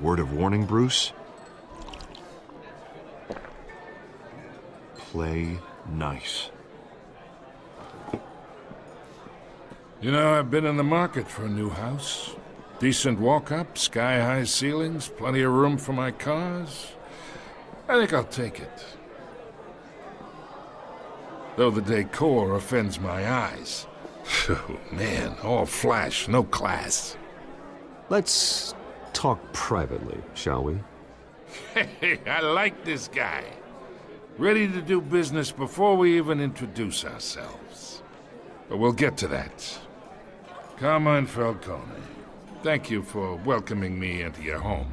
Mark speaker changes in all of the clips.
Speaker 1: Word of warning, Bruce? Play nice.
Speaker 2: You know, I've been in the market for a new house. Decent walk-up, sky-high ceilings, plenty of room for my cars. I think I'll take it. Though the decor offends my eyes. Oh, man, all flash, no class.
Speaker 3: Let's talk privately, shall we?
Speaker 2: Hey, I like this guy. Ready to do business before we even introduce ourselves. But we'll get to that. Carmine Falcone, thank you for welcoming me into your home.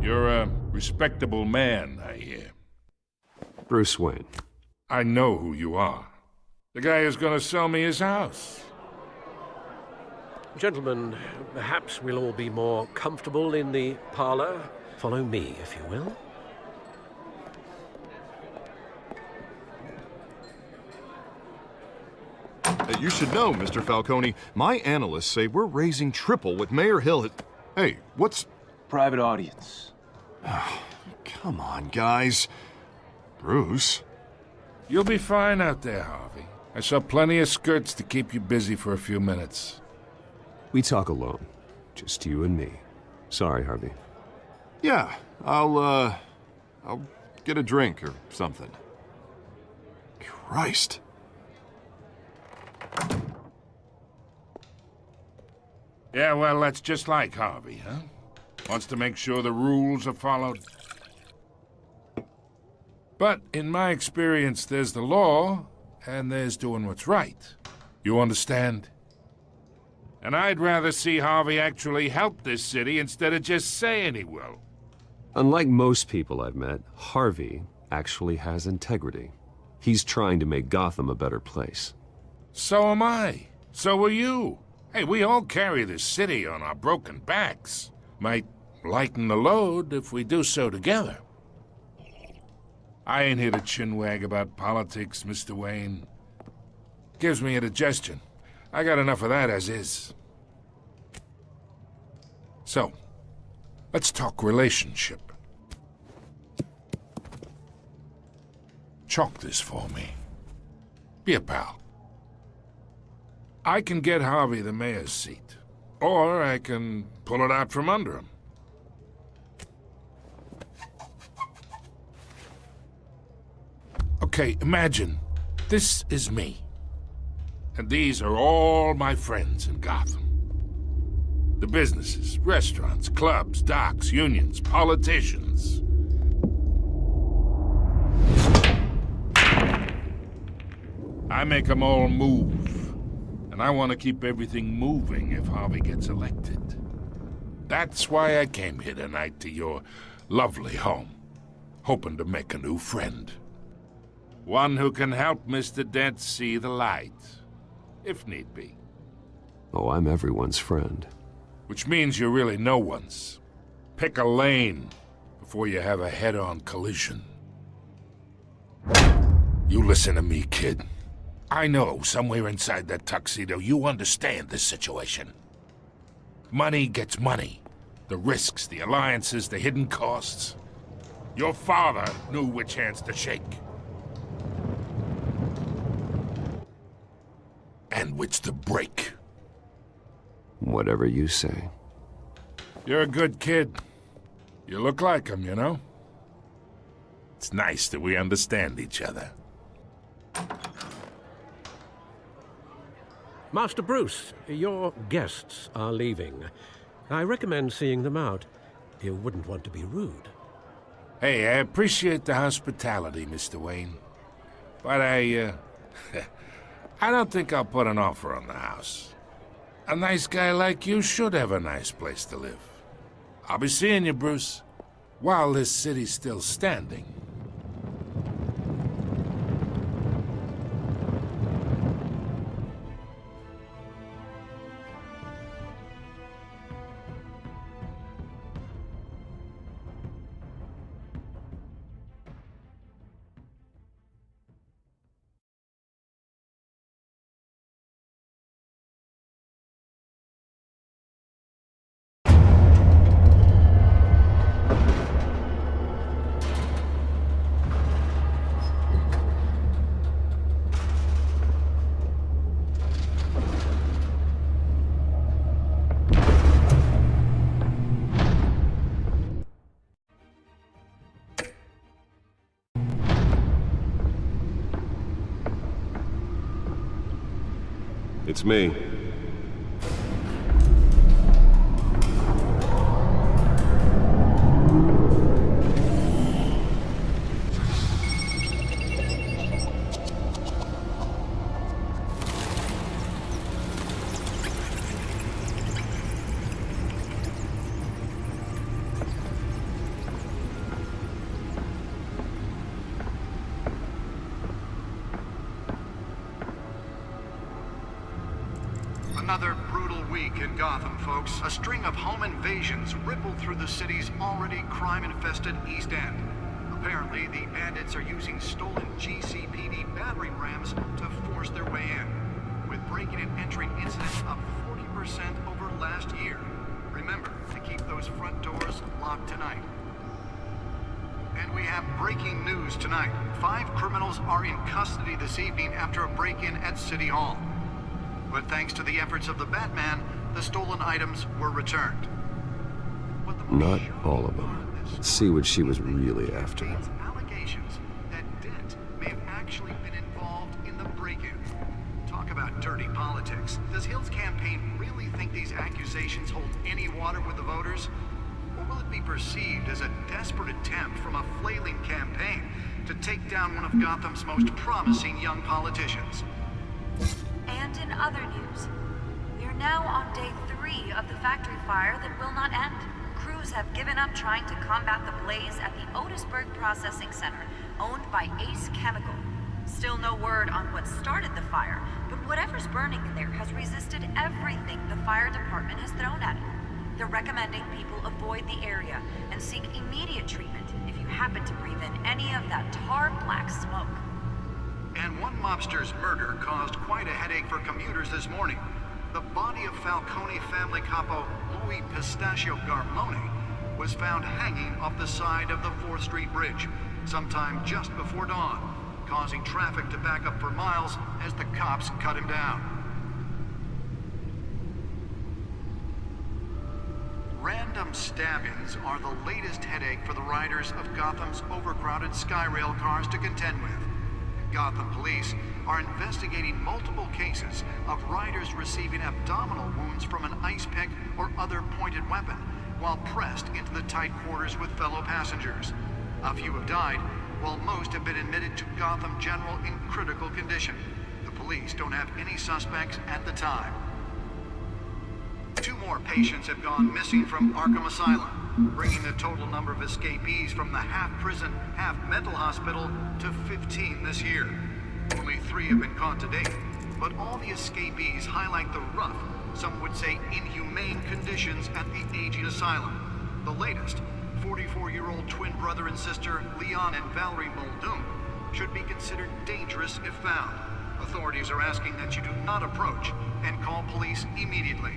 Speaker 2: You're a respectable man, I hear.
Speaker 3: Bruce Wayne.
Speaker 2: I know who you are. The guy who's gonna sell me his house.
Speaker 4: Gentlemen, perhaps we'll all be more comfortable in the parlor. Follow me, if you will.
Speaker 1: You should know, Mr. Falcone, my analysts say we're raising triple what Mayor Hill had... Hey, what's...
Speaker 5: Private audience.
Speaker 1: Come on, guys. Bruce?
Speaker 2: You'll be fine out there, Harvey. I saw plenty of skirts to keep you busy for a few minutes.
Speaker 3: We talk alone. Just you and me. Sorry, Harvey.
Speaker 1: Yeah, I'll get a drink or something. Christ.
Speaker 2: Yeah, well, that's just like Harvey, huh? Wants to make sure the rules are followed. But in my experience, there's the law, and there's doing what's right. You understand? And I'd rather see Harvey actually help this city instead of just saying he will.
Speaker 3: Unlike most people I've met, Harvey actually has integrity. He's trying to make Gotham a better place.
Speaker 2: So am I. So are you. Hey, we all carry this city on our broken backs. Might lighten the load if we do so together. I ain't here to chinwag about politics, Mr. Wayne. Gives me indigestion. I got enough of that as is. So, let's talk relationship. Chalk this for me. Be a pal. I can get Harvey the mayor's seat, or I can pull it out from under him. Okay, imagine this is me. And these are all my friends in Gotham. The businesses, restaurants, clubs, docks, unions, politicians. I make them all move. And I want to keep everything moving if Harvey gets elected. That's why I came here tonight to your lovely home, hoping to make a new friend. One who can help Mr. Dent see the light, if need be.
Speaker 3: Oh, I'm everyone's friend.
Speaker 2: Which means you're really no one's. Pick a lane before you have a head-on collision. You listen to me, kid. I know somewhere inside that tuxedo you understand this situation. Money gets money. The risks, the alliances, the hidden costs. Your father knew which hands to shake. And which to break.
Speaker 3: Whatever you say.
Speaker 2: You're a good kid. You look like him, you know? It's nice that we understand each other.
Speaker 4: Master Bruce, your guests are leaving. I recommend seeing them out. You wouldn't want to be rude.
Speaker 2: Hey, I appreciate the hospitality, Mr. Wayne. But I don't think I'll put an offer on the house. A nice guy like you should have a nice place to live. I'll be seeing you, Bruce, while this city's still standing.
Speaker 3: It's me.
Speaker 6: Another brutal week in Gotham, folks. A string of home invasions rippled through the city's already crime-infested East End. Apparently, the bandits are using stolen GCPD battering rams to force their way in, with breaking and entering incidents up 40% over last year. Remember to keep those front doors locked tonight. And we have breaking news tonight. 5 criminals are in custody this evening after a break-in at City Hall. But thanks to the efforts of the Batman, the stolen items were returned.
Speaker 3: Not all of them. Let's see what she was really after.
Speaker 6: Allegations that Dent may have actually been involved in the break-in. Talk about dirty politics. Does Hill's campaign really think these accusations hold any water with the voters? Or will it be perceived as a desperate attempt from a flailing campaign to take down one of Gotham's most promising young politicians?
Speaker 7: And in other news, we are now on day 3 of the factory fire that will not end. Crews have given up trying to combat the blaze at the Otisburg Processing Center, owned by Ace Chemical. Still no word on what started the fire, but whatever's burning in there has resisted everything the fire department has thrown at it. They're recommending people avoid the area and seek immediate treatment if you happen to breathe in any of that tar black smoke.
Speaker 6: And one mobster's murder caused quite a headache for commuters this morning. The body of Falcone family capo Louis Pistachio Garmone was found hanging off the side of the 4th Street Bridge sometime just before dawn, causing traffic to back up for miles as the cops cut him down. Random stabbings are the latest headache for the riders of Gotham's overcrowded Skyrail cars to contend with. Gotham police are investigating multiple cases of riders receiving abdominal wounds from an ice pick or other pointed weapon while pressed into the tight quarters with fellow passengers. A few have died, while most have been admitted to Gotham General in critical condition. The police don't have any suspects at the time. 2 more patients have gone missing from Arkham Asylum, bringing the total number of escapees from the half-prison, half-mental hospital to 15 this year. Only 3 have been caught to date, but all the escapees highlight the rough, some would say inhumane conditions at the aging asylum. The latest, 44-year-old twin brother and sister Leon and Valerie Muldoon, should be considered dangerous if found. Authorities are asking that you do not approach and call police immediately.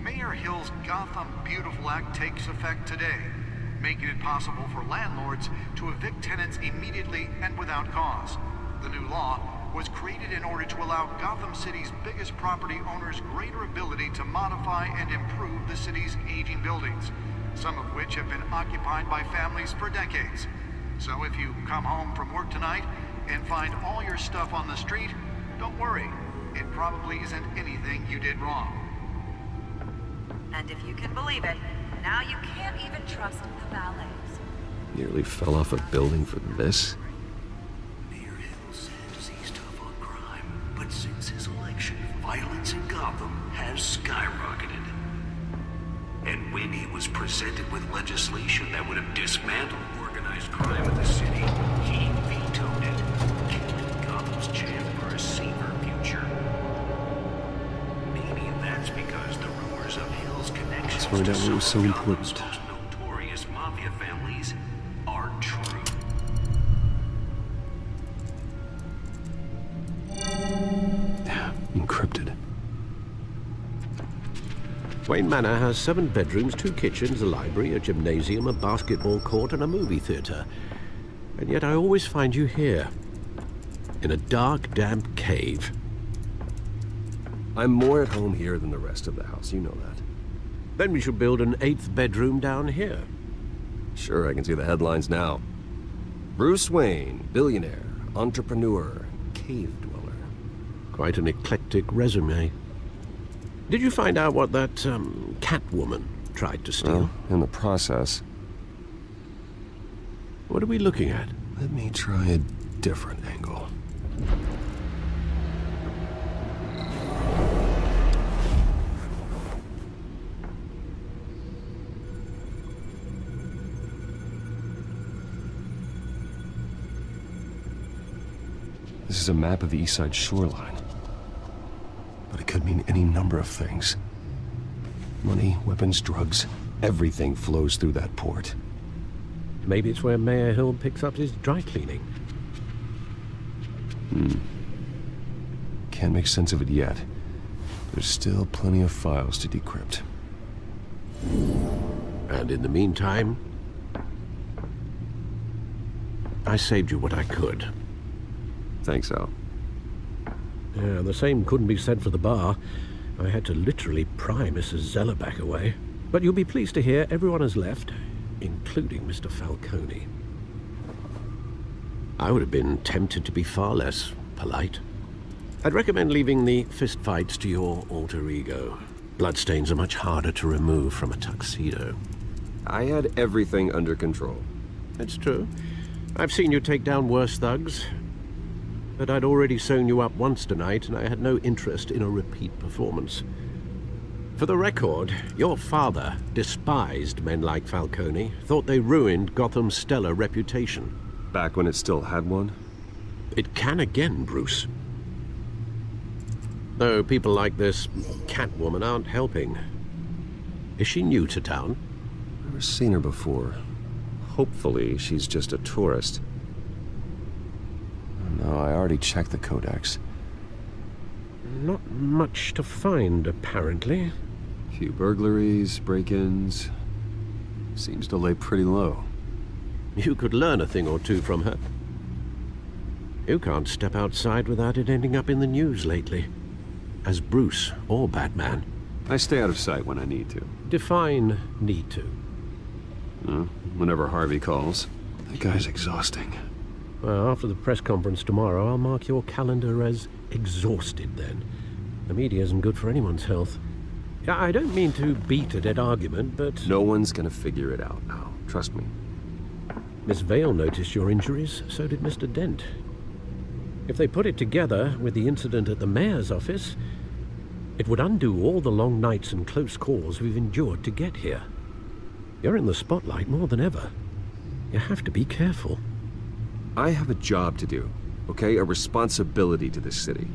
Speaker 6: Mayor Hill's Gotham Beautiful Act takes effect today, making it possible for landlords to evict tenants immediately and without cause. The new law was created in order to allow Gotham City's biggest property owners greater ability to modify and improve the city's aging buildings, some of which have been occupied by families for decades. So if you come home from work tonight and find all your stuff on the street, don't worry. It probably isn't anything you did wrong.
Speaker 7: And if you can believe it, now you can't even trust the valets.
Speaker 3: Nearly fell off a building for this?
Speaker 8: Mayor Hill says he's tough on crime, but since his election, violence in Gotham has skyrocketed. And when he was presented with legislation that would have dismantled organized crime in the city, he vetoed it, killing Gotham's chance for a safer future. Maybe that's because the rumors of Hill's connections
Speaker 3: Find
Speaker 8: to
Speaker 3: out what
Speaker 8: some
Speaker 3: was so
Speaker 8: of Gotham's
Speaker 3: important.
Speaker 8: most notorious mafia families are true.
Speaker 3: Encrypted.
Speaker 4: Wayne Manor has 7 bedrooms, 2 kitchens, a library, a gymnasium, a basketball court, and a movie theater. And yet I always find you here, in a dark, damp cave.
Speaker 3: I'm more at home here than the rest of the house, you know that.
Speaker 4: Then we should build an 8th bedroom down here.
Speaker 3: Sure, I can see the headlines now. Bruce Wayne, billionaire, entrepreneur, cave dweller.
Speaker 4: Quite an eclectic resume. Did you find out what that, Catwoman tried to steal?
Speaker 3: Well, in the process.
Speaker 4: What are we looking at?
Speaker 3: Let me try a different angle. This is a map of the East Side shoreline. But it could mean any number of things. Money, weapons, drugs, everything flows through that port.
Speaker 4: Maybe it's where Mayor Hill picks up his dry cleaning.
Speaker 3: Can't make sense of it yet. There's still plenty of files to decrypt.
Speaker 4: And in the meantime, I saved you what I could.
Speaker 3: Thanks, Al.
Speaker 4: Yeah, the same couldn't be said for the bar. I had to literally pry Mrs. Zeller back away. But you'll be pleased to hear everyone has left, including Mr. Falcone. I would have been tempted to be far less polite. I'd recommend leaving the fistfights to your alter ego. Bloodstains are much harder to remove from a tuxedo.
Speaker 3: I had everything under control.
Speaker 4: That's true. I've seen you take down worse thugs. But I'd already sewn you up once tonight, and I had no interest in a repeat performance. For the record, your father despised men like Falcone, thought they ruined Gotham's stellar reputation.
Speaker 3: Back when it still had one?
Speaker 4: It can again, Bruce. Though people like this Catwoman aren't helping. Is she new to town?
Speaker 3: Never seen her before. Hopefully, she's just a tourist. No, I already checked the codex.
Speaker 4: Not much to find, apparently.
Speaker 3: Few burglaries, break-ins. Seems to lay pretty low.
Speaker 4: You could learn a thing or two from her. You can't step outside without it ending up in the news lately. As Bruce or Batman.
Speaker 3: I stay out of sight when I need to.
Speaker 4: Define need to.
Speaker 3: Whenever Harvey calls. That guy's exhausting.
Speaker 4: Well, after the press conference tomorrow, I'll mark your calendar as exhausted then. The media isn't good for anyone's health. I don't mean to beat a dead argument, but...
Speaker 3: No one's gonna figure it out now. Trust me.
Speaker 4: Miss Vale noticed your injuries, so did Mr. Dent. If they put it together with the incident at the mayor's office, it would undo all the long nights and close calls we've endured to get here. You're in the spotlight more than ever. You have to be careful.
Speaker 3: I have a job to do, okay? A responsibility to this city.